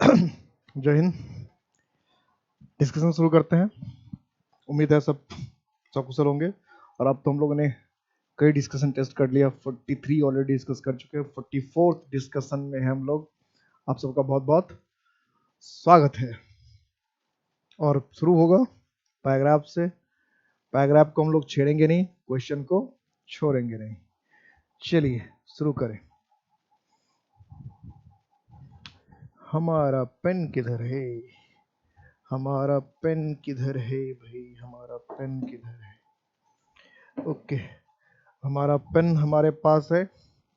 जय हिंद। डिस्कशन शुरू करते हैं। उम्मीद है सब कुशल होंगे। और अब तो हम लोगों ने कई डिस्कशन टेस्ट कर लिया, 43 ऑलरेडी डिस्कस कर चुके हैं, 44th डिस्कशन में है हम लोग। आप सबका बहुत बहुत स्वागत है। और शुरू होगा पैराग्राफ से। पैराग्राफ को हम लोग छेड़ेंगे नहीं, क्वेश्चन को छोड़ेंगे नहीं। चलिए शुरू करें। हमारा पेन किधर है? हमारा पेन किधर है भाई? हमारा पेन किधर है? ओके, हमारा पेन हमारे पास है।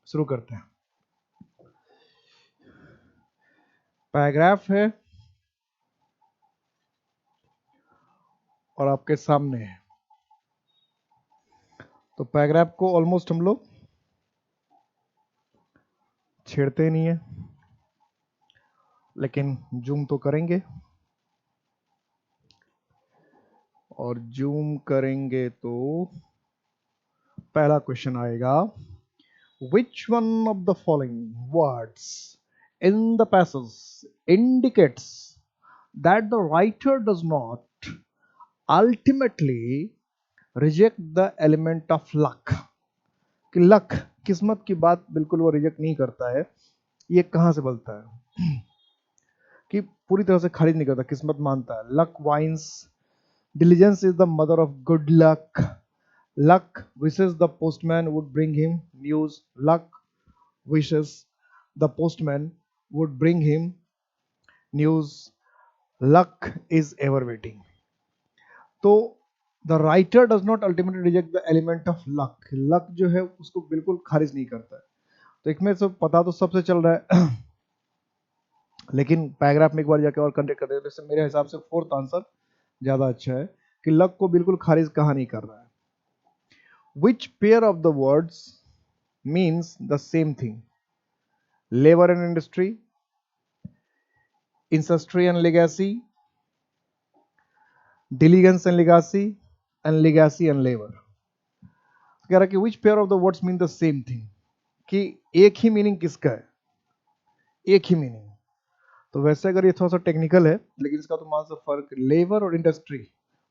शुरू करते हैं। पैराग्राफ है और आपके सामने है। तो पैराग्राफ को ऑलमोस्ट हम लोग छेड़ते ही नहीं है, लेकिन जूम तो करेंगे। और जूम करेंगे तो पहला क्वेश्चन आएगा, which one of the following words in the passage indicates that the writer does not ultimately reject the element of luck? कि लक, किस्मत की बात बिल्कुल वो रिजेक्ट नहीं करता है। ये कहां से बोलता है कि पूरी तरह से खारिज नहीं करता, किस्मत मानता है। Luck whines, diligence is the mother of good luck. Luck wishes the postman would bring him news. Luck wishes the postman would bring him news. Luck is ever waiting. तो the writer does not ultimately reject the element of luck. Luck जो है उसको बिल्कुल खारिज नहीं करता है। तो एक में सब पता तो सबसे चल रहा है लेकिन पैराग्राफ में एक बार जाके और कंटेक्ट कर देते हैं। मेरे हिसाब से फोर्थ आंसर ज्यादा अच्छा है कि लक को बिल्कुल खारिज कहा नहीं कर रहा है। Which pair of the words means the same thing? Labor and industry, ancestry and legacy, diligence and legacy and labor. कह रहा है कि which pair of the words mean the same thing? कि एक ही मीनिंग किसका है? एक ही मीनिंग। तो वैसे अगर ये थोड़ा सा टेक्निकल है, लेकिन इसका तो मान से फर्क, लेबर और इंडस्ट्री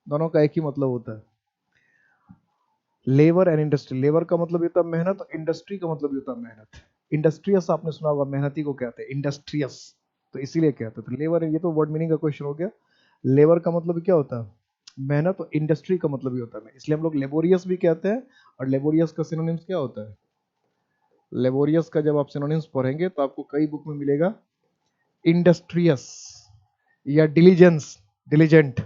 दोनों का एक ही मतलब होता है। लेबर एंड इंडस्ट्री, लेबर का मतलब होता है मेहनत और इंडस्ट्री का मतलब होता है मेहनत। इंडस्ट्रियस आपने सुना होगा, मेहनती को कहते हैं इंडस्ट्रियस, तो इसीलिए कहते हैं। तो लेबर, ये तो वर्ड मीनिंग का क्वेश्चन हो गया। लेबर का मतलब क्या होता है? मेहनत। और इंडस्ट्री का मतलब ही होता है, इसलिए हम लोग लेबोरियस भी कहते हैं। और लेबोरियस का सिनोनिम्स क्या होता है? लेबोरियस का जब आप सिनोनिम्स पढ़ेंगे तो आपको कई बुक में मिलेगा इंडस्ट्रियस या डिलीजेंस, डिलीजेंट।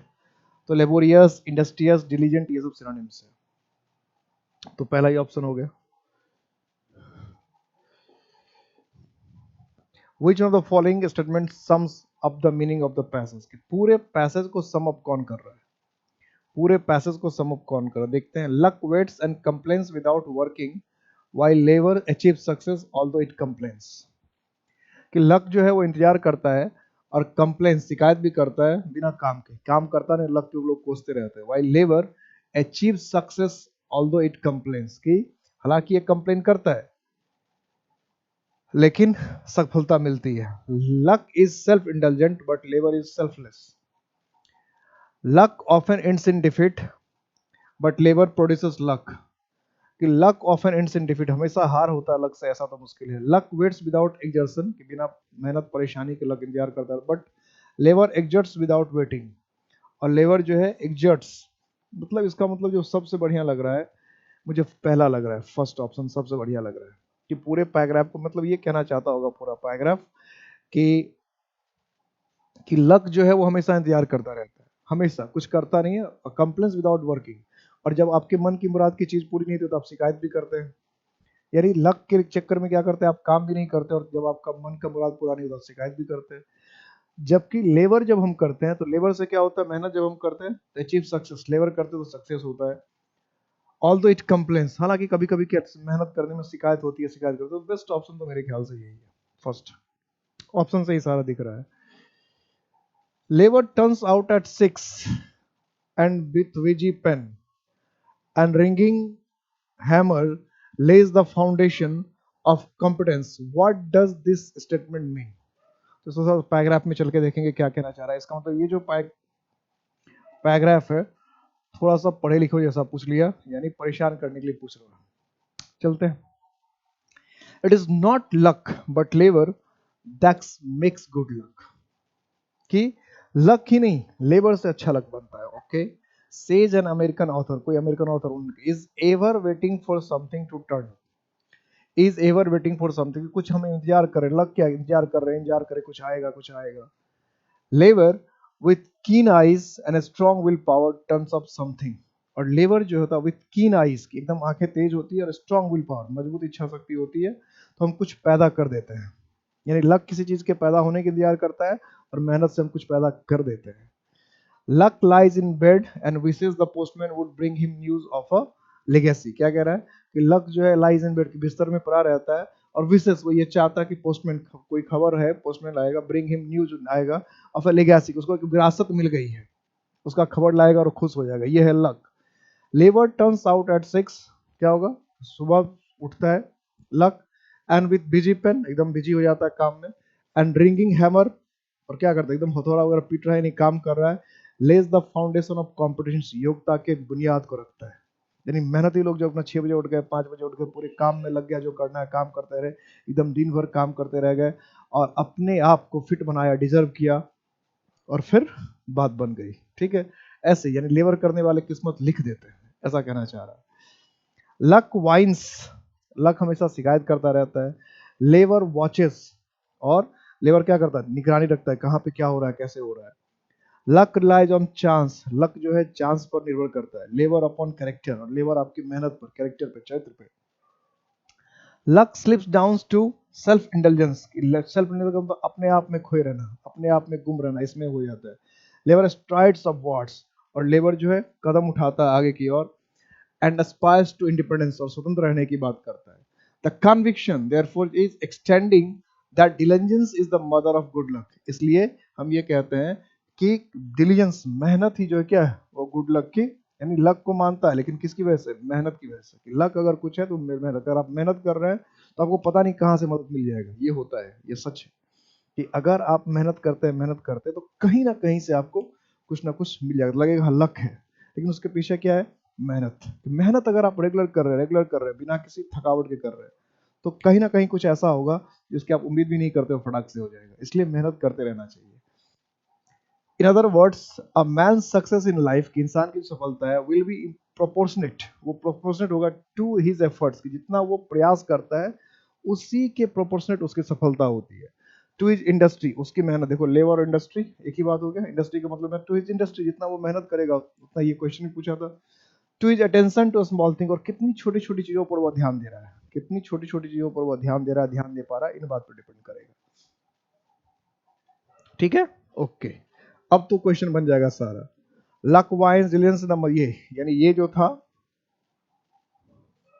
तो लेबोरियस, इंडस्ट्रियस, डिलीजेंट, ये सब सिनोनिम्स है। तो पहला ही ऑप्शन हो गया। Which of the following statement sums up the meaning of the passage? कि पूरे पैसेज को सम अप कौन कर रहा है? पूरे पैसेज को सम अप कौन कर रहा है? देखते हैं। Luck waits and complains without working while labour achieve success although it complains। कि लक जो है वो इंतजार करता है और कंप्लेन, शिकायत भी करता है बिना काम के। काम करता नहीं, लक के लोग कोसते रहते हैं। while labour achieve success although it complains, कि हालांकि ये कंप्लेन करता है लेकिन सफलता मिलती है। Luck is self indulgent but labour is selfless. Luck often ends in defeat but labour produces luck. कि luck often ends in defeat, हमेशा हार होता है लक से, ऐसा तो मुश्किल है। लक वेट्स विदाउट एक्सर्शन, कि बिना मेहनत परेशानी के लक इंतजार करता है। But labour exerts without waiting. और लेबर जो है एक्सर्ट्स, मतलब इसका मतलब जो सबसे बढ़िया लग रहा है मुझे पहला लग रहा है, फर्स्ट ऑप्शन सबसे बढ़िया लग रहा है। कि पूरे पैराग्राफ को मतलब ये कहना चाहता होगा पूरा पैराग्राफ कि लक जो है वो हमेशा इंतजार करता रहता है, हमेशा कुछ करता नहीं है। कंप्लेंस विदाउट वर्किंग, और जब आपके मन की मुराद की चीज पूरी नहीं होती तो आप शिकायत भी करते हैं। यानी लक के चक्कर में क्या करते हैं, आप काम भी नहीं करते, और जब आपका मन का मुराद पूरा नहीं होता शिकायत भी करते हैं। जबकि लेबर जब हम करते हैं तो लेबर से क्या होता है, मेहनत जब हम करते हैं तो अचीव सक्सेस, लेबर करते हैं तो सक्सेस होता है। ऑल्दो इट कंप्लेन्स, हालांकि कभी कभी क्या मेहनत करने में शिकायत होती है, शिकायत करते हैं। तो बेस्ट ऑप्शन तो मेरे ख्याल से यही है, फर्स्ट ऑप्शन से ही सारा दिख रहा है। Labor turns out at 6 and with Vigi pen and ringing hammer lays the foundation of competence. What does this statement mean? तो थोड़ा पैराग्राफ में चल के देखेंगे क्या कहना चाह रहा है। इसका मतलब ये जो पैराग्राफ है थोड़ा सा पढ़े लिखो जैसा पूछ लिया, यानी परेशान करने के लिए पूछ रहा। चलते हैं। It is not luck but labour that makes good luck. कि लक ही नहीं, लेबर से अच्छा लक बनता है। Okay, says an American author, कोई American author, is ever waiting for something to turn, is ever waiting for something, कुछ हम इंतजार करें, लक क्या इंतजार कर रहे हैं, इंतजार करें कुछ आएगा कुछ आएगा। लेबर विथ कीन eyes and strong will power turns up something, और लेबर जो होता है विथ कीन आईज की एकदम आंखें तेज होती है और स्ट्रॉन्ग विल पावर मजबूत इच्छा शक्ति होती है, तो हम कुछ पैदा कर देते हैं। यानी लक किसी चीज के पैदा होने के इंतजार करता है और मेहनत से हम कुछ पैदा कर देते हैं। Luck lies in bed and wishes the postman would bring him news of a legacy. क्या कह रहा है कि लक जो है लाइज इन बेड, बिस्तर में पड़ा रहता है, और विशेष वो ये चाहता है कि पोस्टमैन कोई खबर है, पोस्टमैन लाएगा, ब्रिंग हिम न्यूज आएगा ऑफ अ लेगेसी, उसको एक विरासत मिल गई है, उसका खबर लाएगा और खुश हो जाएगा, ये है luck. Labour turns out at 6, क्या होगा, सुबह उठता है luck, and with busy pen, एकदम बिजी हो जाता है काम में, एंड रिंगिंग हैमर, और क्या करता है एकदम हथौड़ा वगैरह पीट रहा है, नहीं काम कर रहा है, लेज द फाउंडेशन ऑफ कॉम्पिटिशन, योग्यता के बुनियाद को रखता है। यानी मेहनती लोग जो अपना 6 बजे उठ गए, 5 बजे उठ गए, पूरे काम में लग गया, जो करना है काम करते रहे, एकदम दिन भर काम करते रह गए और अपने आप को फिट बनाया, डिजर्व किया, और फिर बात बन गई। ठीक है, ऐसे यानी लेबर करने वाले किस्मत लिख देते हैं, ऐसा कहना चाह रहा है। लक वाइन्स, लक हमेशा शिकायत करता रहता है। लेबर वॉचेस, और लेबर क्या करता है, निगरानी रखता है कहाँ पे क्या हो रहा है, कैसे हो रहा है। Luck relies on chance, luck जो है चांस पर निर्भर करता है। लेबर अपॉन कैरेक्टर, और लेबर आपकी मेहनत पर, कैरेक्टर पे, चरित्र पे। Luck slips down to self intelligence, self intelligence अपने आप में खोए रहना, अपने आप में गुम रहना, इसमें हो जाता है। लेबर स्ट्राइड्स ऑफ वर्ड्स, और लेबर जो है कदम उठाता है आगे की ओर, एंड एस्पायर्स टू इंडिपेंडेंस, और स्वतंत्र रहने की बात करता है। The conviction therefore is extending that diligence is the mother of good luck, इसलिए हम ये कहते हैं कि डिलिजेंस, मेहनत ही जो है क्या है, वो गुड लक की, यानी लक को मानता है, लेकिन किसकी वजह से, मेहनत की वजह से। कि लक अगर कुछ है तो मेहनत, अगर आप मेहनत कर रहे हैं तो आपको पता नहीं कहाँ से मदद मिल जाएगा, ये होता है, ये सच है कि अगर आप मेहनत करते हैं तो कहीं ना कहीं से आपको कुछ ना कुछ मिल जाएगा, लगेगा हाँ लक है, लेकिन उसके पीछे क्या है, मेहनत। मेहनत अगर आप रेगुलर कर रहे हैं बिना किसी थकावट के कर रहे हैं, तो कहीं ना कहीं कुछ ऐसा होगा जिसकी आप उम्मीद भी नहीं करते हो, फटाक से हो जाएगा, इसलिए मेहनत करते रहना चाहिए। In other words, a man success in life, की इंसान की सफलता है, विल बी प्रोपोर्शनेट, वो प्रोपोर्शनेट होगा टू हिज एफर्ट्स, की जितना वो प्रयास करता है उसी के प्रोपोर्शनेट उसकी सफलता होती है। टू हिज इंडस्ट्री, उसकी मेहनत, देखो लेबर और इंडस्ट्री एक ही बात हो गया, इंडस्ट्री का मतलब है टू हिज इंडस्ट्री, जितना वो मेहनत करेगा उतना, ये क्वेश्चन भी पूछा था। To his attention to small thing, और कितनी छोटी छोटी चीजों पर वो ध्यान दे रहा है, कितनी छोटी छोटी चीजों पर वो ध्यान दे रहा है, ध्यान दे पा रहा है, इन बात पर डिपेंड करेगा। ठीक है, ओके। अब तो क्वेश्चन बन जाएगा सारा। लक वाइन्स डिलिजेंस नंबर, ये यानी ये जो था,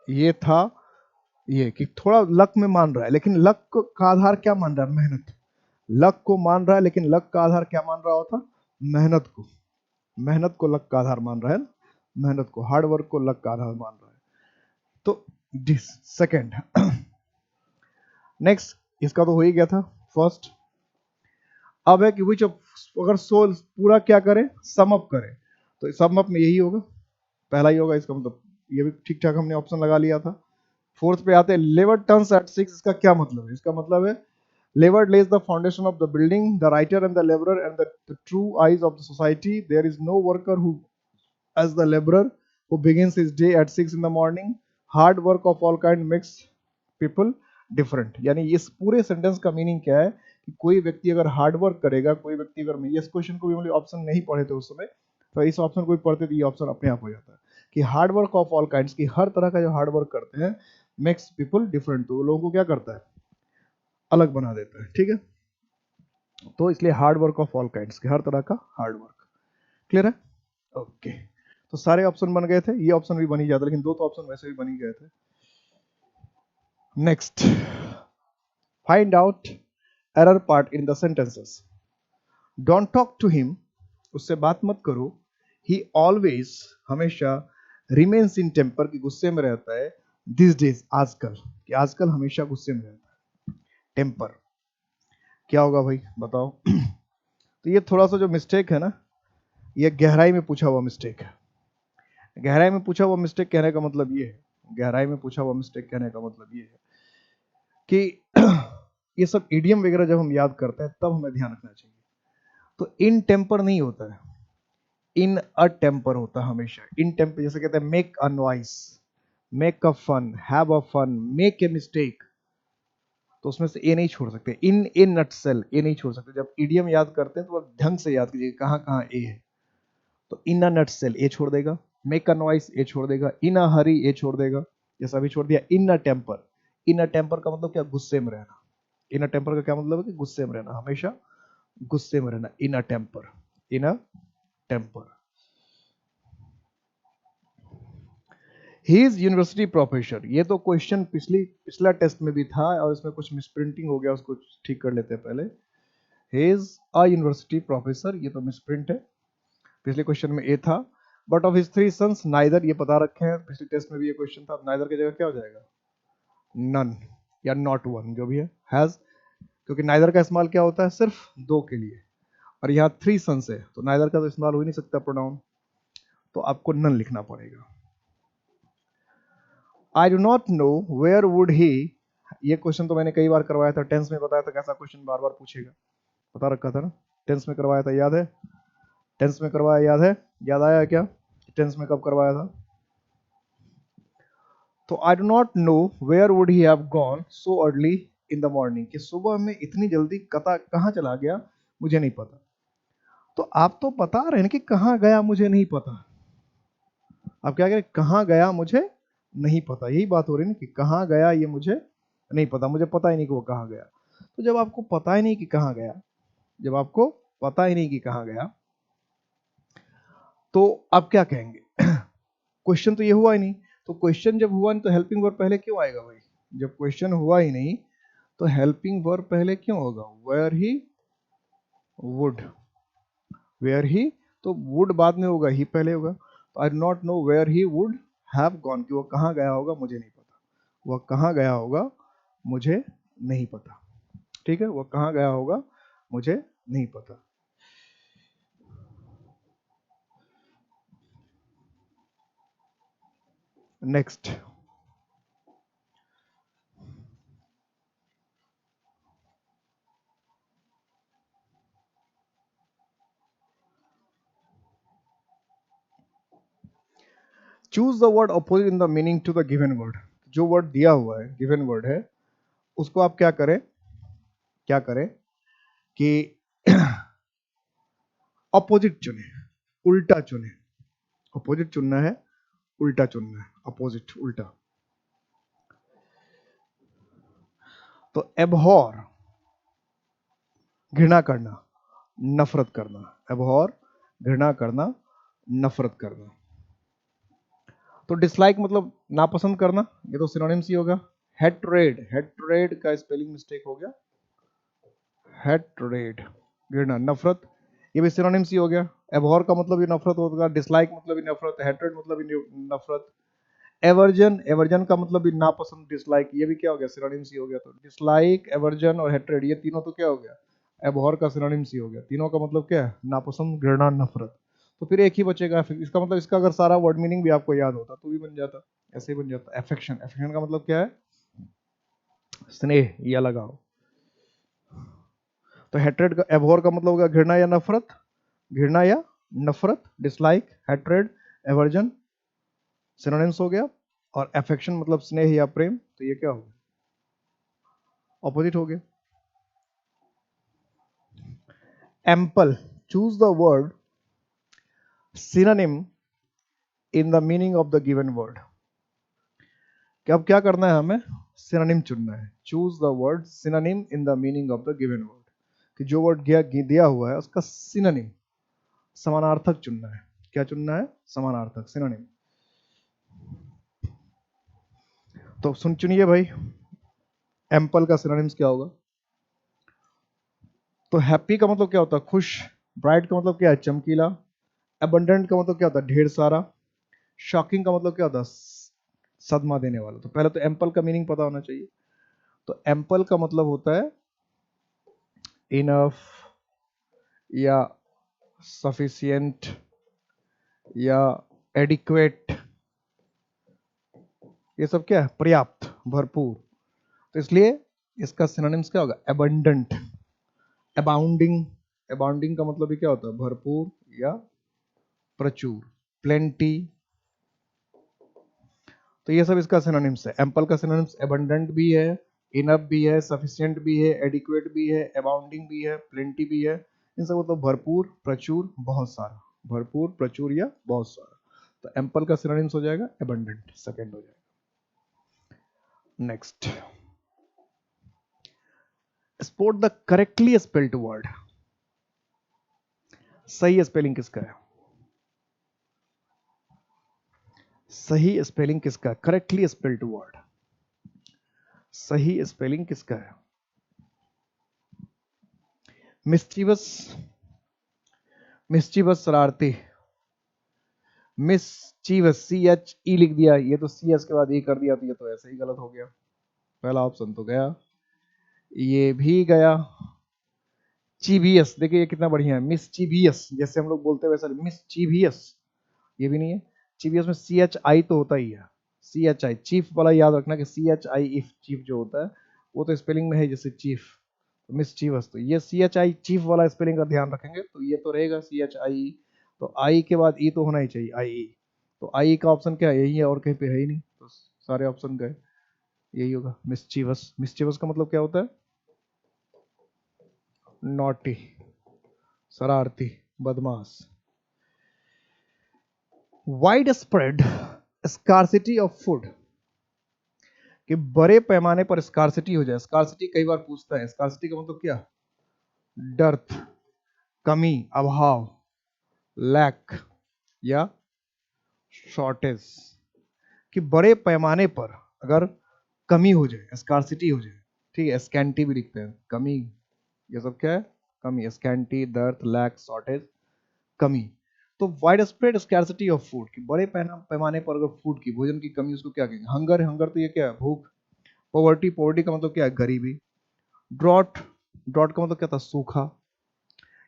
ये था, ये कि थोड़ा लक में मान रहा है, लेकिन लक का आधार क्या मान रहा है, मेहनत। लक को मान रहा है, लेकिन लक का आधार क्या मान रहा होता, मेहनत को। मेहनत को लक का आधार मान रहा है, मेहनत को, हार्ड वर्क को लक का आधार मान रहा है। तो सेकंड, नेक्स्ट, इसका तो हो ही गया था फर्स्ट। अब है कि विच, अगर सोल पूरा क्या करें, सम अप करें, तो सम अप में यही होगा, पहला ही होगा, इसका मतलब ये भी ठीक ठाक हमने ऑप्शन लगा लिया था। फोर्थ पे आते हैं, लेबर टर्न्स एट 6, इसका क्या मतलब है, इसका मतलब है labour lays the foundation of the building, the writer and the laborer and the true eyes of the society. There is no worker who as the laborer who begins his day at 6 in the morning. Hard work of all kind makes people different. यानी इस पूरे sentence का meaning क्या है कि कोई व्यक्ति अगर हार्ड वर्क करेगा, कोई व्यक्ति अगर, इस क्वेश्चन को भी हम ऑप्शन नहीं पढ़े थे उस समय, तो इस ऑप्शन को भी पढ़ते तो ये ऑप्शन अपने आप हो जाता है कि hard work of all kinds, की हर तरह का जो हार्ड वर्क करते हैं, मेक्स पीपल डिफरेंट, तो लोगों को क्या करता है, अलग बना देता है। ठीक है, तो इसलिए hard work of all kinds, के हर तरह का हार्ड वर्क। क्लियर है, ओके। तो सारे ऑप्शन बन गए थे, ये ऑप्शन भी बन ही जाता, लेकिन दो तो ऑप्शन वैसे भी बन ही गए थे। Next, find out error part in the sentences. Don't talk to him, उससे बात मत करो। ही ऑलवेज, हमेशा, रिमेन्स इन टेम्पर, की गुस्से में रहता है। दिस डेज, आजकल, कि आजकल हमेशा गुस्से में रहता है, टेम्पर। क्या होगा भाई बताओ। तो ये थोड़ा सा जो मिस्टेक है ना, ये गहराई में पूछा हुआ मिस्टेक है। गहराई में पूछा हुआ मिस्टेक कहने का मतलब ये है, गहराई में पूछा हुआ मिस्टेक कहने का मतलब ये है कि ये सब इडियम वगैरह जब हम याद करते हैं तब हमें ध्यान रखना चाहिए। तो इन टेम्पर नहीं होता है, इन अ टेम्पर होता है हमेशा। इन टेम्पर जैसे कहते हैं make a noise, make a fun, have a fun, make a mistake, तो उसमें से ए नहीं छोड़ सकते। इन ए नटसेल, ए नहीं छोड़ सकते। जब इडियम याद करते हैं तो आप ढंग से याद कीजिए कहाँ कहाँ ए है। तो इन अ नटसेल ए छोड़ देगा, मेक अ नॉइस ए छोड़ देगा, इन अ हरी ए छोड़ देगा, जैसा अभी छोड़ दिया। इन a temper, in a temper का मतलब क्या, गुस्से में रहना। इन अ टेम्पर का क्या मतलब है कि गुस्से में रहना, हमेशा गुस्से में रहना। In a temper, in a temper. He is university professor, ये तो क्वेश्चन पिछला टेस्ट में भी था और इसमें कुछ मिसप्रिंटिंग हो गया, उसको ठीक कर लेते हैं पहले। He is a university professor, ये तो मिसप्रिंट है, पिछले क्वेश्चन में ए था। But of his three sons neither, ये पता रखे हैं, पिछले टेस्ट में भी ये क्वेश्चन था। नाइदर की जगह क्या हो जाएगा, नन या नॉट वन, जो भी है, हैज, क्योंकि नाइदर का इस्तेमाल क्या होता है, सिर्फ दो के लिए, और यहाँ थ्री सन्स है तो नाइदर का तो इस्तेमाल हो ही नहीं सकता प्रोनाउन, तो आपको नन लिखना पड़ेगा। I do not know where would he, ये क्वेश्चन तो मैंने कई बार करवाया था, टेंस में बताया था कैसा क्वेश्चन बार बार पूछेगा, बता रखा था ना, टेंस में करवाया था, याद है? टेंस में करवाया, याद है? याद आया क्या टेंस में कब करवाया था? तो I do not know where would he have gone so early in the morning, कि सुबह में इतनी जल्दी कता कहाँ चला गया मुझे नहीं पता। तो आप तो बता रहे हैं कि कहाँ गया मुझे नहीं पता, आप क्या कह रहे हैं, कहाँ गया मुझे नहीं पता, यही बात हो रही है ना, कि कहाँ गया ये मुझे नहीं पता, मुझे पता ही नहीं कि वो कहाँ गया। तो जब आपको पता ही नहीं कि कहाँ गया, जब आपको पता ही नहीं कि कहाँ गया, तो आप क्या कहेंगे? क्वेश्चन तो ये हुआ ही नहीं, तो क्वेश्चन जब हुआ नहीं तो हेल्पिंग वर्ब पहले क्यों आएगा भाई? जब क्वेश्चन हुआ ही नहीं तो हेल्पिंग वर्ब पहले क्यों होगा? Where he would, where he, तो वुड बाद में होगा, ही पहले होगा। तो I do not know where he would have gone, कि वो कहाँ गया होगा मुझे नहीं पता, वह कहाँ गया होगा मुझे नहीं पता। ठीक है, वह कहाँ गया होगा मुझे नहीं पता। Next, choose the word opposite in the meaning to the given word. जो वर्ड दिया हुआ है, गिवन वर्ड है, उसको आप क्या करें, क्या करें कि अपोजिट चुने, उल्टा चुने। अपोजिट चुनना है, उल्टा चुनना है, अपोजिट उल्टा। तो एबहॉर घृणा करना, नफरत करना, एबहॉर घृणा करना, नफरत करना। तो डिसलाइक मतलब नापसंद करना, ये तो सिनोनिम्स ही होगा। हेट्रेड, हेट्रेड का स्पेलिंग मिस्टेक हो गया, हेट्रेड घृणा, नफरत, ये भी सिनोनिम्स ही हो गया। एबहॉर का मतलब भी नफरत होगा, डिसलाइक मतलब भी नफरत, हेट्रेड मतलब भी नफरत। एवर्जन, एवर्जन का मतलब भी नापसंद, डिसलाइक, ये भी क्या हो गया, सिनोनिम्स ही हो गया। तो डिसलाइक, एवर्जन और हेट्रेड, ये तीनों तो क्या हो गया, एबहॉर का सिनोनिम्स ही हो गया। तीनों का मतलब क्या है, नापसंद, घृणा, नफरत। तो फिर एक ही बचेगा, फिर इसका मतलब, इसका अगर सारा वर्ड मीनिंग भी आपको याद होता तो भी बन जाता, ऐसे ही बन जाता। एफेक्शन, एफेक्शन का मतलब क्या है, स्नेह या लगाव। तो हेट्रेड का, एबहॉर का मतलब होगा घृणा या नफरत, घृणा या नफरत, डिसलाइक, हेट्रेड, एवर्जन, सिनोनिम्स हो गया। और एफेक्शन मतलब स्नेह या प्रेम, तो ये क्या हो गया, ऑपोजिट हो गया। Ample, choose the word synonym in the meaning of the given word। कि अब क्या करना है हमें, सिनोनिम चुनना है। Choose the word synonym in the meaning of the given word, कि जो वर्ड दिया हुआ है उसका सिनोनिम, समानार्थक चुनना है। क्या चुनना है, समानार्थक, सिनोनिम। तो सुन चुनिए भाई, एम्पल का सिनोनिम्स क्या होगा? तो हैप्पी का मतलब क्या होता है, खुश। ब्राइट का मतलब क्या है, चमकीला। अबंडेंट का मतलब क्या होता है, ढेर सारा। शॉकिंग का मतलब क्या होता है, सदमा देने वाला। तो पहले तो एम्पल का मीनिंग पता होना चाहिए। तो एम्पल का मतलब होता है इनफ या सफिशिएंट या एडिक्वेट, ये सब क्या है? पर्याप्त, भरपूर। तो इसलिए इसका सिनोनिम्स क्या होगा? एबंडेंट, अबाउंडिंग। अबाउंडिंग का मतलब ही क्या होता है? भरपूर या प्रचुर, प्लेंटी। तो ये सब इसका सिनोनिम्स है। एम्पल का सिनोनिम्स एबंडेंट भी है, इनफ भी है, सफिशिएंट भी है, एडिक्वेट भी है, अबाउंडिंग भी है, प्लेंटी भी है। इन सब मतलब भरपूर, प्रचुर, बहुत सारा। भरपूर, प्रचुर या बहुत सारा। तो एम्पल का सिनोनिम्स हो जाएगा एबंडेंट, सेकंड हो जाएगा। Next, sport the correctly spelled word. सही स्पेलिंग किसका है? सही स्पेलिंग किसका है? करेक्टली स्पेल्ड वर्ड, सही स्पेलिंग किसका है? मिस्चीवस, मिस्चीवस शरारती, मिस्चीवस, सी एच ई लिख दिया, ये तो सी एस के बाद ई कर दिया, तो ये तो ऐसे ही गलत हो गया। पहला ऑप्शन तो गया, ये भी गया। चीवियस, देखिए ये कितना बढ़िया है, मिस्चीवियस, जैसे हम लोग बोलते हैं वैसा मिस्चीवियस, ये भी नहीं है। चीवियस में सी एच आई तो होता ही है, सी एच आई, चीफ वाला याद रखना कि C H I, if chief जो होता है वो तो स्पेलिंग में है जैसे चीफ, तो मिस्चीवस, तो ये सी एच आई चीफ वाला स्पेलिंग का ध्यान रखेंगे तो ये तो रहेगा सी एच आई। तो आई के बाद ई तो होना ही चाहिए, आई ई। तो आई का ऑप्शन क्या है? यही है, और कहीं पे है ही नहीं, तो सारे ऑप्शन गए, यही होगा मिस्चीवस। मिस्चीवस का मतलब क्या होता है? नॉटी, शरारती, बदमाश। Wide spread scarcity of food, कि बड़े पैमाने पर स्कार्सिटी हो जाए। स्कार्सिटी कई बार पूछता है, स्कार्सिटी का मतलब क्या? डर्थ, कमी, अभाव, लैक या शॉर्टेज। कि बड़े पैमाने पर अगर कमी हो जाए, स्कार्सिटी हो जाए, ठीक है, स्कैंटी भी लिखते हैं, कमी, ये सब क्या है? कमी, स्कैंटी, डर्थ, लैक, शॉर्टेज, कमी। तो wide spread scarcity of food, कि बड़े पैमाने पर अगर फूड की, भोजन की कमी, उसको क्या कहेंगे? हंगर, हंगर तो ये क्या है? भूख। पॉवर्टी, पॉवर्टी का मतलब क्या है? गरीबी। ड्रॉट, ड्रॉट का मतलब क्या था? सूखा।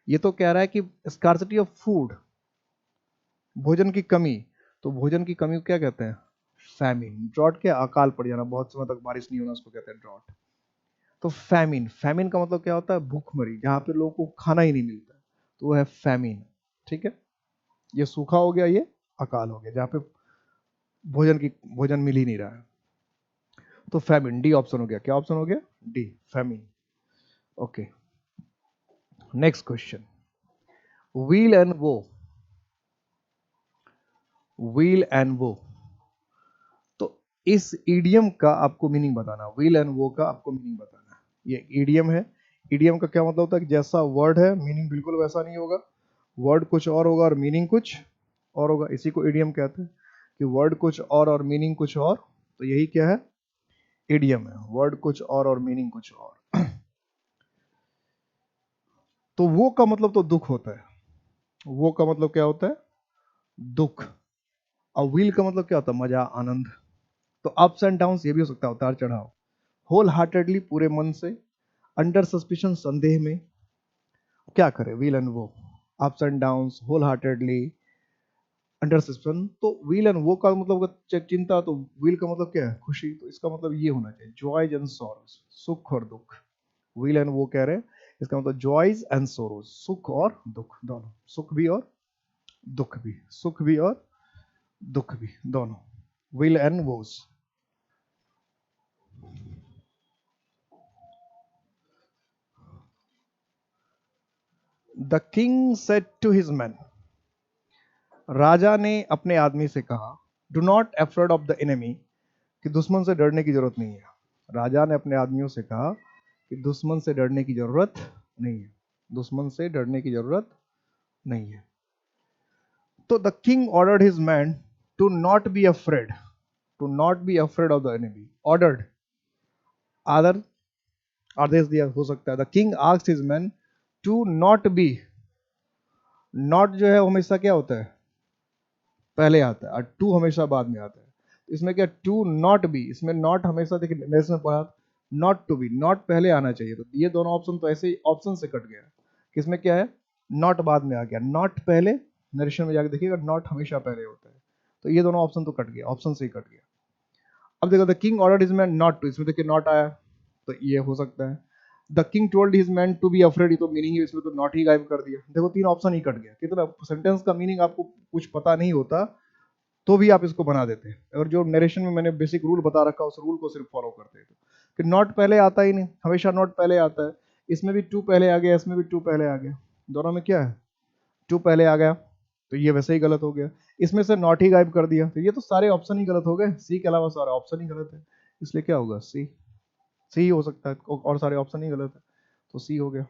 ये तो कह रहा है कि स्कार्सिटी ऑफ फूड, भोजन की कमी, तो भोजन की कमी को क्या कहते हैं? फैमिन। ड्रॉट क्या? अकाल पड़ जाना, बहुत समय तक बारिश नहीं होना, उसको कहते हैं ड्रॉट। तो फैमिन, फैमिन का मतलब क्या होता है? भूखमरी, जहां पे लोगों को खाना ही नहीं मिलता, तो वो है फैमिन। ठीक है, ये सूखा हो गया, ये अकाल हो गया, जहां पे भोजन मिल ही नहीं रहा है, तो फैमिन। डी ऑप्शन हो गया। क्या ऑप्शन हो गया? D, famine. Okay, next question, wheel and वो। व्हील एंड वो, तो इस ईडियम का आपको मीनिंग बताना। व्हील एंड वो का आपको मीनिंग बताना। ये ईडियम है। ईडियम का क्या मतलब होता है? कि जैसा वर्ड है मीनिंग बिल्कुल वैसा नहीं होगा, वर्ड कुछ और होगा और मीनिंग कुछ और होगा, इसी को ईडियम कहते हैं, कि वर्ड कुछ और मीनिंग कुछ और। तो यही क्या है? ईडियम है, वर्ड कुछ और मीनिंग कुछ और। तो वो का मतलब तो दुख होता है, वो का मतलब क्या होता है? दुख। और व्हील का मतलब क्या होता है? मजा, आनंद। तो अप्स एंड डाउन ये भी हो सकता है, उतार चढ़ाव। होल हार्टेडली, पूरे मन से। अंडर सस्पिशन, संदेह में। क्या करे? Weal and woe, ups and down, wholeheartedly, under suspicion. तो व्हील एंड वो का मतलब चिंता, तो व्हील का मतलब क्या है? खुशी, तो इसका मतलब ये होना चाहिए, जॉयज एंड सॉरोज, सुख और दुख। व्हील एंड वो कह रहे हैं, इसका मतलब जॉयज एंड सोरोज, सुख और दुख दोनों, सुख भी और दुख भी, सुख भी और दुख भी दोनों, weal and woe. The king said to his man, राजा ने अपने आदमी से कहा, do not afraid of the enemy, कि दुश्मन से डरने की जरूरत नहीं है। राजा ने अपने आदमियों से कहा कि दुश्मन से डरने की जरूरत नहीं है, दुश्मन से डरने की जरूरत नहीं है। तो the king ordered his man to not be afraid, to not be afraid of the enemy. Ordered, आदर, आदेश दिया हो सकता है। The king asked his man to not be, not जो है हमेशा क्या होता है? पहले आता है, और टू हमेशा बाद में आता है। इसमें क्या? टू नॉट बी, इसमें नॉट हमेशा, देखिए मैंने इसमें पढ़ा, नॉट टू बी, नॉट पहले आना चाहिए। तो ये दोनों ऑप्शन तो ऐसे ही ऑप्शन से कट गया। किसमें क्या है, नॉट बाद में आ गया, नॉट पहले, नरेशन में जाकर देखिएगा नॉट हमेशा पहले होता है। तो ये दोनों ऑप्शन तो कट गया, ऑप्शन से ही कट गया। अब देखो the king ordered his man not to, इसमें देखिए नॉट आया तो ये हो सकता है। The king told his man to be afraid, ये तो मीनिंग है, इसमें तो नॉट ही गायब कर दिया। देखो तीन ऑप्शन ही कट गया। कितना सेंटेंस का मीनिंग आपको कुछ पता नहीं होता तो भी आप इसको बना देते हैं। और जो नरेशन में मैंने बेसिक रूल बता रखा है उस रूल को सिर्फ फॉलो करते हैं कि नॉट पहले आता ही नहीं, हमेशा नॉट पहले आता है। इसमें भी टू पहले आ गया, इसमें भी टू पहले आ गया, दोनों में क्या है, टू पहले आ गया, तो ये वैसे ही गलत हो गया। इसमें से नॉट ही गायब कर दिया, तो ये तो सारे ऑप्शन ही गलत हो गए, सी के अलावा सारे ऑप्शन ही गलत है। इसलिए क्या होगा, सी, सी हो सकता है, और सारे ऑप्शन ही गलत है, तो सी हो गया।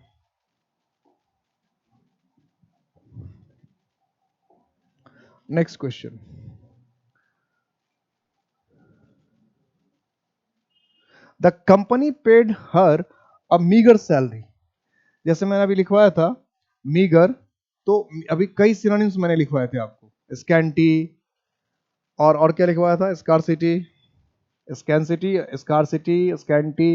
Next question, the company paid her a meagre salary. जैसे मैंने अभी लिखवाया था मीगर, तो अभी कई सिनोनिम्स मैंने लिखवाए थे आपको, स्कैंटी, और क्या लिखवाया था, स्कारसिटी, स्कैंसिटी, स्कारसिटी, स्कैंटी।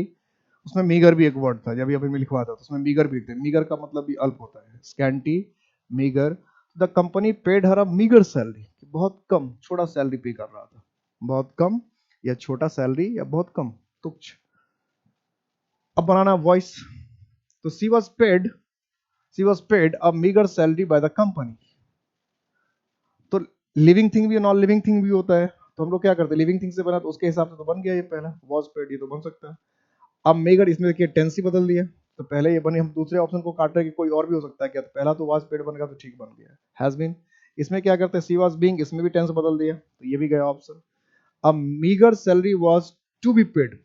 उसमें मीगर भी एक वर्ड था, जब अभी मैं लिखवाया था तो उसमें मीगर भी लिखते हैं, मीगर का मतलब भी अल्प होता है, scanty, meagre. The company paid her a meagre salary, बहुत कम छोटा सैलरी पे कर रहा था, बहुत कम या छोटा सैलरी या बहुत कम, तुच्छ। अब बनाना वॉइस, तो she was paid a meagre salary by the company. तो लिविंग थिंग भी और नॉन लिविंग थिंग भी होता है, तो हम लोग क्या करते हैं, लिविंग थिंग से बना तो उसके हिसाब से तो बन गया ये पहला वॉज पेड, ये तो बन सकता है। अब मेगर, इसमें देखिए टेंस ही बदल दिया, तो पहले ये बने, हम दूसरे ऑप्शन को काट रहे हैं कि कोई और भी हो सकता है क्या, तो पहला तो वाज पेड बन गया तो ठीक बन गया, हैज बीन। इसमें क्या करते हैं, सी वाज बीइंग, इसमें भी टेंस बदल दिया तो ये भी गया ऑप्शन। अब meagre salary was to be paid,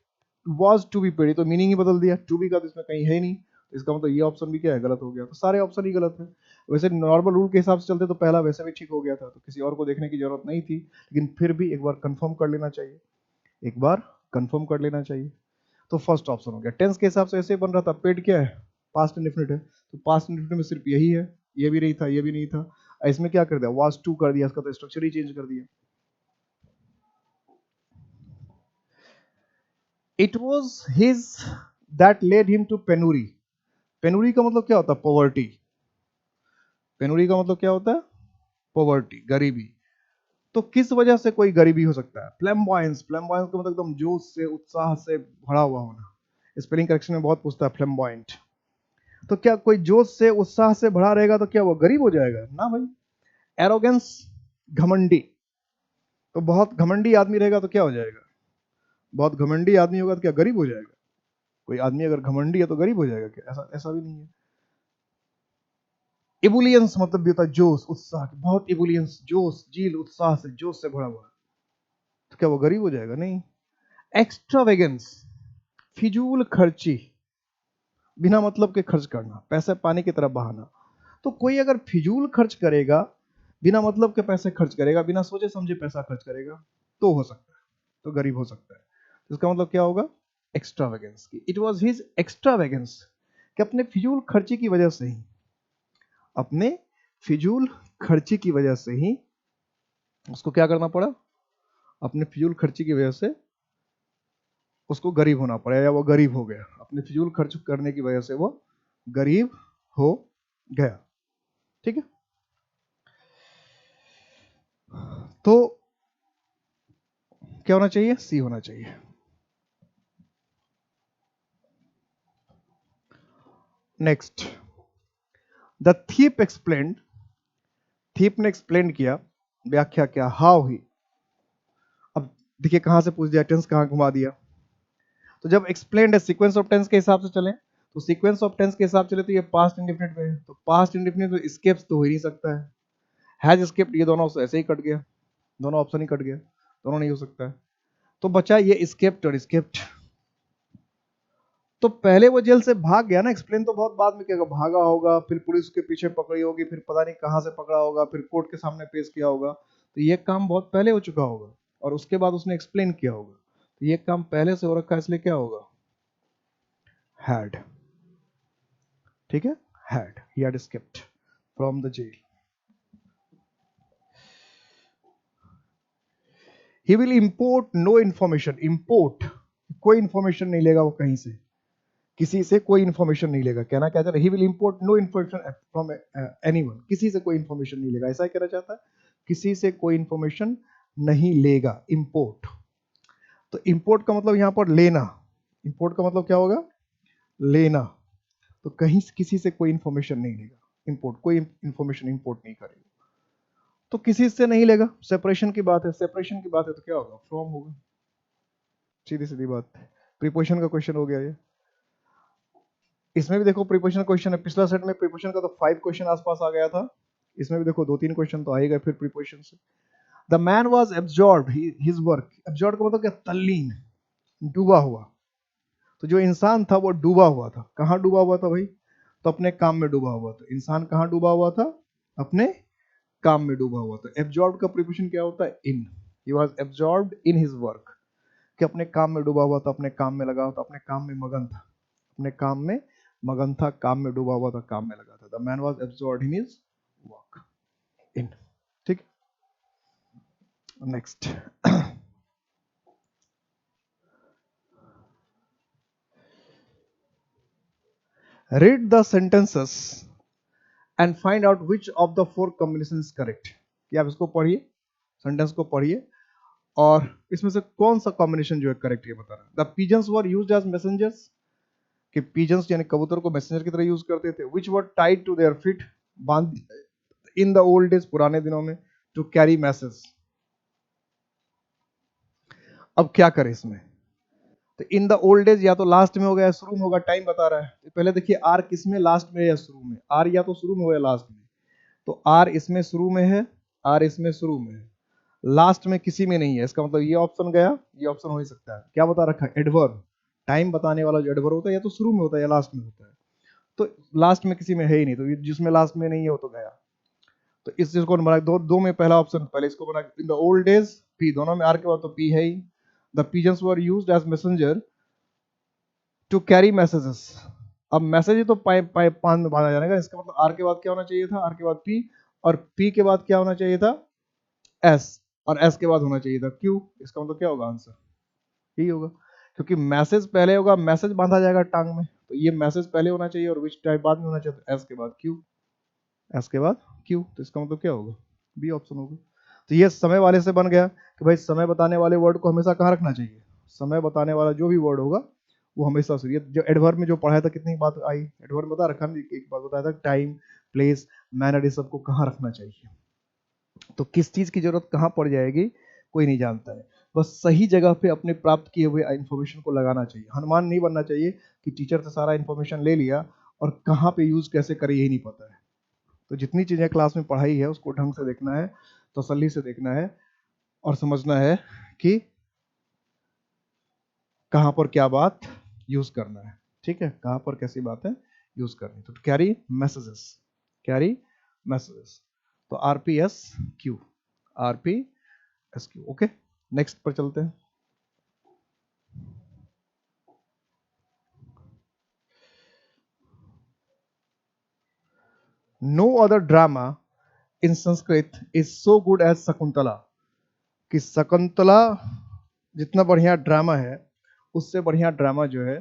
was to be paid, ये तो मीनिंग ही बदल दिया, टू बी का तो इसमें कहीं है ही नहीं, तो इसका मतलब ये ऑप्शन भी क्या है, गलत हो गया। तो सारे ऑप्शन ही गलत है। वैसे नॉर्मल रूल के हिसाब से चलते तो पहला वैसे भी ठीक हो गया था, तो किसी और को देखने की जरूरत नहीं थी, लेकिन फिर भी एक बार कंफर्म कर लेना चाहिए, एक बार कंफर्म कर लेना चाहिए। तो फर्स्ट ऑप्शन हो गया। टेंस के हिसाब से ऐसे बन रहा था, पेड क्या है, पास्ट इंडेफिनिट है, तो पास्ट इंडेफिनिट में सिर्फ यही है, ये भी नहीं था, ये भी नहीं था। इसमें क्या कर दिया, वाज टू कर दिया, इसका तो स्ट्रक्चर ही चेंज कर दिया। It was his that led him to penury. Penury का मतलब क्या होता है, पॉवर्टी। पेनूरी का मतलब क्या होता है, पॉवर्टी, गरीबी। तो किस वजह से कोई गरीबी हो सकता है, फ्लैम्बॉयंस, फ्लैम्बॉयंस का मतलब एकदम जोश से, उत्साह से भरा हुआ होना। स्पेलिंग करेक्शन में बहुत पूछता है फ्लैम्बॉयंट। तो क्या कोई जोश से उत्साह से भरा रहेगा तो क्या वो गरीब हो जाएगा, ना भाई। एरोगेंस, घमंडी, तो बहुत घमंडी आदमी रहेगा तो क्या हो जाएगा, बहुत घमंडी आदमी होगा तो क्या गरीब हो जाएगा। कोई आदमी अगर घमंडी है तो गरीब हो जाएगा क्या, ऐसा ऐसा भी नहीं है। इबुलियंस मतलब भी होता है जोश, उत्साह, बहुत इबुलियंस, जोश, जील, उत्साह से, जोश से भरा हुआ, तो क्या वो गरीब हो जाएगा, नहीं। एक्स्ट्रावेगेंस, फिजूल खर्ची, बिना मतलब के खर्च करना, पैसे पानी की तरफ बहाना। तो कोई अगर फिजूल खर्च करेगा, बिना मतलब के पैसे खर्च करेगा, बिना सोचे समझे पैसा खर्च करेगा, तो हो सकता है, तो गरीब हो सकता है। तो इसका मतलब क्या होगा, एक्स्ट्रावेगेंस की। इट वॉज हिज एक्स्ट्रावेगेंस, कि अपने फिजूल खर्ची की वजह से ही, अपने फिजूल खर्ची की वजह से ही उसको क्या करना पड़ा, अपने फिजूल खर्ची की वजह से उसको गरीब होना पड़ा, या वो गरीब हो गया, अपने फिजूल खर्च करने की वजह से वो गरीब हो गया। ठीक है, तो क्या होना चाहिए, सी होना चाहिए। Next, the thief explained, thief ने एक्सप्लेन किया, व्याख्या किया, हाउ ही। अब देखिए कहां से पूछ दिया, टेंस कहां घुमा दिया। तो जब एक्सप्लेन्ड है, सीक्वेंस ऑफ टेंस के हिसाब से चले, तो सीक्वेंस ऑफ टेंस के हिसाब से चले तो ये पास्ट इंडेफिनिट में है, तो पास्ट इंडेफिनिट में स्केप्स तो हो ही नहीं सकता है, हैज स्केप्ड, ये दोनों ऐसे ही कट गया, दोनों ऑप्शन ही कट गया, दोनों नहीं हो सकता है। तो बचा ये स्केप्ड और स्केप्ड। तो पहले वो जेल से भाग गया ना, एक्सप्लेन तो बहुत बाद में किया, भागा होगा, फिर पुलिस के पीछे पकड़ी होगी, फिर पता नहीं कहां से पकड़ा होगा, फिर कोर्ट के सामने पेश किया होगा, तो ये काम बहुत पहले हो चुका होगा, और उसके बाद उसने एक्सप्लेन किया होगा, तो ये काम पहले से हो रखा है, इसलिए क्या होगा, हैड। ठीक है, had, he had escaped from the jail. He will import no information, import कोई इंफॉर्मेशन नहीं लेगा वो कहीं से, किसी से कोई इंफॉर्मेशन नहीं लेगा। कहना क्या चाह रहा है, he will import no information from anyone, किसी से कोई इंफॉर्मेशन नहीं लेगा, ऐसा कहना चाहता है, किसी से कोई इंफॉर्मेशन नहीं लेगा। इंपोर्ट, तो इंपोर्ट का मतलब यहां पर लेना, इंपोर्ट का मतलब क्या होगा, लेना। तो कहीं किसी से कोई इंफॉर्मेशन नहीं लेगा, इंपोर्ट, कोई इंफॉर्मेशन इंपोर्ट नहीं करेगा। तो किसी से नहीं लेगा, सेपरेशन की बात है, सेपरेशन की बात है तो क्या होगा, फ्रॉम होगा, सीधी सीधी बात। प्रीपोजिशन का क्वेश्चन हो गया ये। इसमें भी देखो प्रीपोजिशन क्वेश्चन है, पिछला सेट में प्रीपोजिशन का तो 5 क्वेश्चन आसपास आ गया था, इसमें भी देखो 2-3 क्वेश्चन तो आएगा फिर प्रीपोजिशन से। The man was absorb his work, absorb का मतलब क्या, तल्लीन, डूबा हुआ। तो जो इंसान था वो डूबा हुआ था, कहाँ डूबा हुआ था भाई, तो अपने काम में डूबा हुआ था। इंसान कहाँ डूबा हुआ था, अपने काम में डूबा हुआ था। एब्जॉर्ब का प्रीपोजिशन क्या होता है, in, he was absorbed in his work, कि अपने काम में डूबा हुआ था, अपने काम में लगा हुआ था, अपने काम में मगन था, अपने काम में मगन था, काम में डूबा हुआ था, काम में लगा था। The man was absorbed in his work, in. ठीक, next. Read the sentences and find out which of the 4 combination is correct, कि आप इसको पढ़िए, सेंटेंस को पढ़िए और इसमें से कौन सा कॉम्बिनेशन जो है करेक्ट ये बता रहा है। The pigeons were used as messengers, कि पिजन्स यानी कबूतर को मैसेंजर की तरह यूज करते थे। Which were tied to their feet, बांध इन द ओल्ड डेज, पुराने दिनों में, टू कैरी मैसेज। अब क्या करें इसमें, तो इन द ओल्ड डेज या तो लास्ट में होगा या शुरू में होगा, टाइम बता रहा है। तो पहले देखिए आर किस में, लास्ट में या शुरू में, आर या तो शुरू में हो या लास्ट में। तो आर इसमें शुरू में है, आर इसमें शुरू में है, लास्ट में किसी में नहीं है। इसका मतलब ये ऑप्शन गया, ये ऑप्शन हो ही सकता है। क्या बता रखा है, एडवर्ब, टाइम बताने वाला जो एडवर्ब होता है या तो शुरू में होता है या लास्ट में होता है। तो लास्ट में किसी में है ही नहीं, तो जिसमें लास्ट में नहीं है वो तो गया। तो इस चीज को बना दो में पहला ऑप्शन, पहले इसको बना in the old days, P, दोनों में आर के बाद तो पी है ही। The pigeons were used as messenger to carry messages. अब मैसेज ही तो पान बांधा जाएगा, इसका मतलब आर के बाद क्या होना चाहिए था, आर के बाद पी, और पी के बाद क्या होना चाहिए था, एस, और एस के बाद होना चाहिए था क्यू। इसका मतलब क्या होगा, आंसर यही होगा, क्योंकि मैसेज पहले होगा, मैसेज बांधा जाएगा टांग में, तो ये मैसेज पहले होना चाहिए और विच टाइप बाद में होना चाहिए, तो एस के बाद क्यू, एस के बाद क्यू। तो इसका मतलब क्या होगा, बी ऑप्शन होगा। तो ये समय वाले से बन गया कि भाई समय बताने वाले वर्ड को हमेशा कहाँ रखना चाहिए, समय बताने वाला जो भी वर्ड होगा वो हमेशा शुरू। जो एडवर्ब में जो पढ़ाया था कितनी बात आई, एडवर्ब बता रखा ना, एक बात बताया था, टाइम, प्लेस, मैनर, ये सबको कहाँ रखना चाहिए। तो किस चीज की जरूरत कहाँ पड़ जाएगी कोई नहीं जानता है, बस सही जगह पे अपने प्राप्त किए हुए इंफॉर्मेशन को लगाना चाहिए। हनुमान नहीं बनना चाहिए कि टीचर से सारा इंफॉर्मेशन ले लिया और कहाँ पे यूज कैसे करे यही नहीं पता है। तो जितनी चीजें क्लास में पढ़ाई है उसको ढंग से देखना है, तसल्ली से देखना है और समझना है कि कहाँ पर क्या बात यूज करना है। ठीक है, कहाँ पर कैसी बातें यूज करनी। तो कैरी मैसेजेस, कैरी मैसेजेस, तो RPS Q, RPS Q. Okay, next पर चलते हैं। No other drama in Sanskrit is so good as Shakuntala, कि शकुंतला जितना बढ़िया ड्रामा है उससे बढ़िया ड्रामा जो है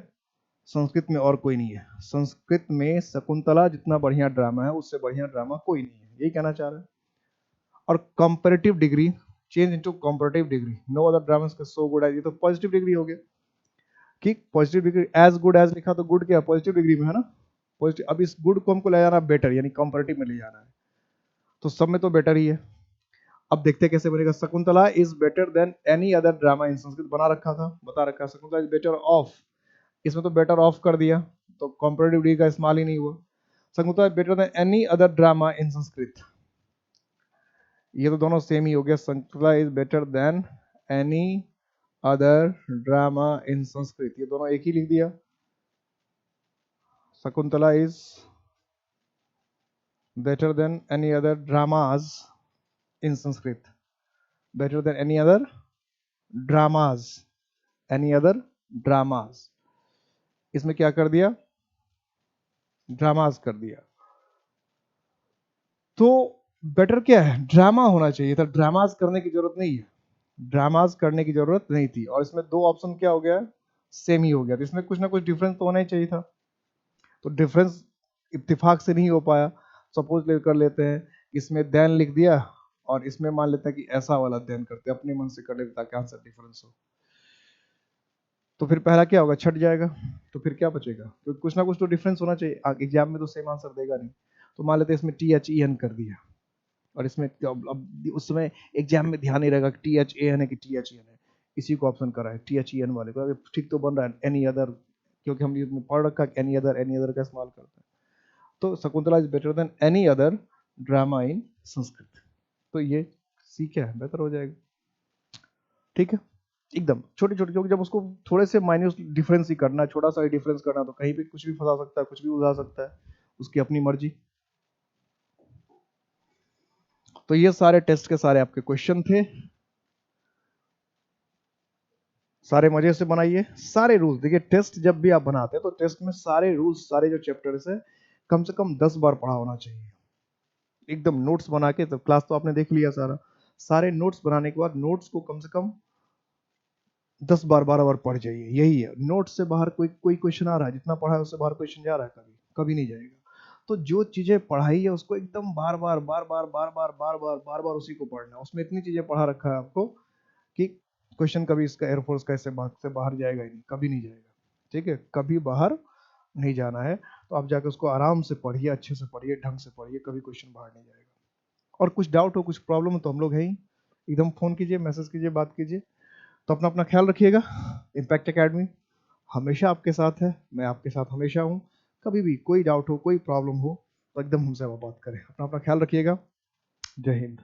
संस्कृत में और कोई नहीं है। संस्कृत में शकुंतला जितना बढ़िया ड्रामा है उससे बढ़िया ड्रामा कोई नहीं है, यही कहना चाह रहा है। और comparative degree change into comparative degree, no other drama so good as, ये तो पॉजिटिव डिग्री हो गया कि positive degree, as good as लिखा तो गुड क्या पॉजिटिव डिग्री में है ना, पॉजिटिव। अब इस गुड को हमको ले जाना बेटर यानी कंपैरेटिव में ले जाना है, तो सब में तो बेटर ही है। अब देखते हैं कैसे बनेगा। Shakuntala is better than any other drama in Sanskrit बना रखा था, बता रखा है शकुंतला इज बेटर ऑफ, इसमें तो बेटर ऑफ कर दिया तो कंपैरेटिव डिग्री का इस्तेमाल ही नहीं हुआ। Shakuntala is better than any other drama in Sanskrit, ये तो दोनों सेम ही हो गया। Shakuntala is better than any other drama in Sanskrit, ये दोनों एक ही लिख दिया। Shakuntala is better than any other dramas in Sanskrit, better than any other dramas, any other dramas, इसमें क्या कर दिया, ड्रामाज कर दिया। तो बेटर क्या है, ड्रामा होना चाहिए था, ड्रामाज करने की जरूरत नहीं है, ड्रामाज करने की जरूरत नहीं थी। और इसमें दो ऑप्शन क्या हो गया, सेम ही हो गया, तो इसमें कुछ ना कुछ डिफरेंस तो होना ही चाहिए था। तो डिफरेंस इत्तेफाक से नहीं हो पाया। सपोज कर लेते हैं इसमें देन लिख दिया और इसमें मान लेते हैं कि ऐसा वाला देन करते हैं, अपने मन से कर लेते ताकि आंसर डिफरेंस हो। तो फिर पहला क्या होगा, छट जाएगा। तो फिर क्या बचेगा, तो कुछ ना कुछ तो डिफरेंस होना चाहिए, एग्जाम में तो सेम आंसर देगा नहीं। तो मान लेते हैं इसमें THEN कर दिया, और इसमें अब उस समय एग्जाम में ध्यान नहीं रहेगा कि THAN है कि THEN है, इसी को ऑप्शन करा है THEN वाले को, अगर ठीक तो बन रहा है एनी अदर, क्योंकि हम इसमें पढ़ रखा है एनी अदर का इस्तेमाल करते हैं। तो Shakuntala is better than any other drama in Sanskrit. तो ये सी क्या है, बेहतर हो जाएगा। ठीक है, एकदम छोटे छोटे, क्योंकि जब उसको थोड़े से माइन्यूट डिफरेंस ही करना है, छोटा सा ही डिफरेंस करना है, तो कहीं भी कुछ भी फंसा सकता है, कुछ भी उड़ा सकता है, उसकी अपनी मर्जी। तो ये सारे टेस्ट के सारे आपके क्वेश्चन थे, सारे मजे से बनाइए। सारे रूल्स देखिए, टेस्ट जब भी आप बनाते हैं तो टेस्ट में सारे रूल्स, सारे जो चैप्टर्स है कम से कम 10 बार पढ़ा होना चाहिए। एकदम नोट्स बना के, तो क्लास तो आपने देख लिया सारा, सारे नोट्स बनाने के बाद नोट्स को कम से कम 10 बार 12 बार पढ़ जाइए। यही है, नोट्स से बाहर कोई कोई क्वेश्चन आ रहा है, जितना पढ़ा है उससे बाहर क्वेश्चन जा रहा है, कभी कभी नहीं जाएगा। तो जो चीजें पढ़ाई है उसको एकदम बार बार बार बार बार बार बार बार बार बार उसी को पढ़ना है। उसमें इतनी चीजें पढ़ा रखा है आपको कि क्वेश्चन कभी इसका एयरफोर्स का से बाहर जाएगा ही नहीं, कभी नहीं जाएगा। ठीक है, कभी बाहर नहीं जाना है। तो आप जाकर उसको आराम से पढ़िए, अच्छे से पढ़िए, ढंग से पढ़िए, कभी क्वेश्चन बाहर नहीं जाएगा। और कुछ डाउट हो, कुछ प्रॉब्लम हो, तो हम लोग हैं ही, एकदम फोन कीजिए, मैसेज कीजिए, बात कीजिए। तो अपना अपना ख्याल रखिएगा। इम्पैक्ट एकेडमी हमेशा आपके साथ है, मैं आपके साथ हमेशा हूँ। कभी भी कोई डाउट हो, कोई प्रॉब्लम हो, तो एकदम हमसे आप बात करें। अपना अपना ख्याल रखिएगा। जय हिंद।